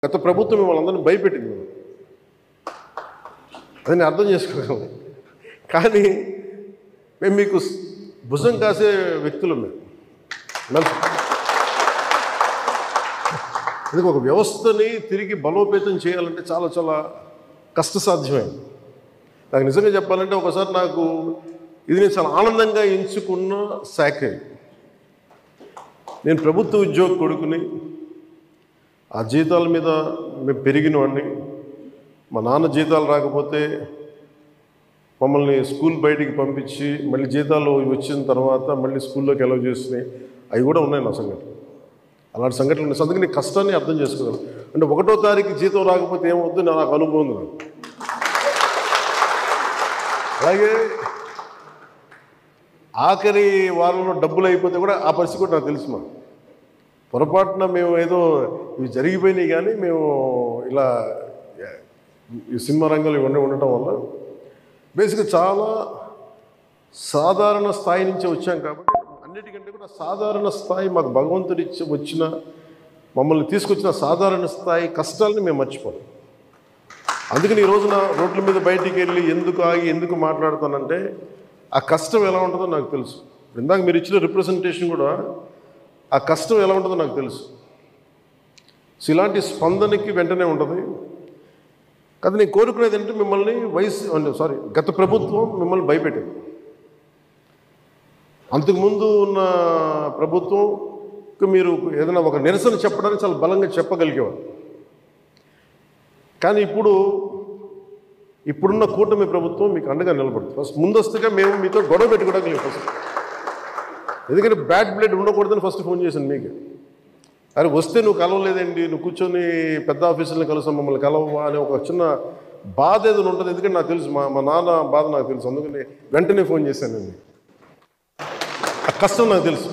గత ప్రభుత్వం మిమ్మల్ని అందరినీ భయపెట్టింది. అది నేను అర్థం చేసుకోగలను. కానీ మేము మీకు భుజం కాసే వ్యక్తులు. మేము అందుకే ఒక వ్యవస్థని తిరిగి బలోపేతం చేయాలంటే చాలా చాలా కష్టసాధ్యమైంది. నాకు నిజంగా చెప్పాలంటే ఒకసారి నాకు ఇది నేను చాలా ఆనందంగా ఎంచుకున్న శాఖ. నేను ప్రభుత్వ ఉద్యోగ కొడుకుని, ఆ జీతాల మీద మేము పెరిగిన వాడిని. మా నాన్న జీతాలు రాకపోతే మమ్మల్ని స్కూల్ బయటికి పంపించి మళ్ళీ జీతాలు వచ్చిన తర్వాత మళ్ళీ స్కూల్లోకి అలౌ చేసినాయి. అవి కూడా ఉన్నాయి నా సంఘటన. అలాంటి సంఘటనలు ఉన్నాయి. అందుకే నీ కష్టాన్ని అర్థం చేసుకోగలను. అంటే 1వ తారీఖు జీతం రాకపోతే ఏమవుద్దు నాకు అనుభవం ఉంది. నాకు అలాగే ఆఖరి వారంలో డబ్బులు అయిపోతే కూడా ఆ పరిస్థితి కూడా నాకు తెలుసు. మాకు పొరపాటున మేము ఏదో ఇవి జరిగిపోయినాయి, కానీ మేము ఇలా ఈ సినిమా రంగంలో ఇవన్నీ ఉండటం వల్ల బేసిక్గా చాలా సాధారణ స్థాయి నుంచి వచ్చాం. కాబట్టి అన్నిటికంటే కూడా సాధారణ స్థాయి మాకు భగవంతుడి వచ్చిన మమ్మల్ని తీసుకొచ్చిన సాధారణ స్థాయి కష్టాలని మేము మర్చిపోతాం. అందుకని ఈ రోజున రోడ్ల మీద బయటికి వెళ్ళి ఎందుకు ఆగి ఎందుకు మాట్లాడుతానంటే ఆ కష్టం ఎలా ఉంటుందో నాకు తెలుసు. ఇందాక మీరు ఇచ్చిన రిప్రజెంటేషన్ కూడా ఆ కష్టం ఎలా ఉంటుందో నాకు తెలుసు. సో ఇలాంటి స్పందనకి వెంటనే ఉంటుంది. కదా నేను కోరుకునేది అంటే మిమ్మల్ని గత ప్రభుత్వం మిమ్మల్ని భయపెట్టింది. అంతకుముందు ఉన్న ప్రభుత్వంకి మీరు ఏదైనా ఒక నిరసన చెప్పడానికి చాలా బలంగా చెప్పగలిగేవారు. కానీ ఇప్పుడున్న కూటమి ప్రభుత్వం మీకు అండగా నిలబడుతుంది. ఫస్ట్ ముందస్తుగా మేము మీతో గొడవ పెట్టుకోవడానికి లేదు ఫస్ట్. ఎందుకంటే బ్యాడ్ బ్లడ్ ఉండకూడదని ఫస్ట్ ఫోన్ చేశాను మీకు. అరే వస్తే నువ్వు కలవలేదండి, నువ్వు కూర్చొని పెద్ద ఆఫీసులను కలుస్తాం, మమ్మల్ని కలవవా అనే ఒక చిన్న బాధ ఏదైనా ఉంటుంది. ఎందుకంటే నాకు తెలుసు, మా నాన్న బాధ నాకు తెలుసు. అందుకని వెంటనే ఫోన్ చేశానండి. ఆ కష్టం నాకు తెలుసు.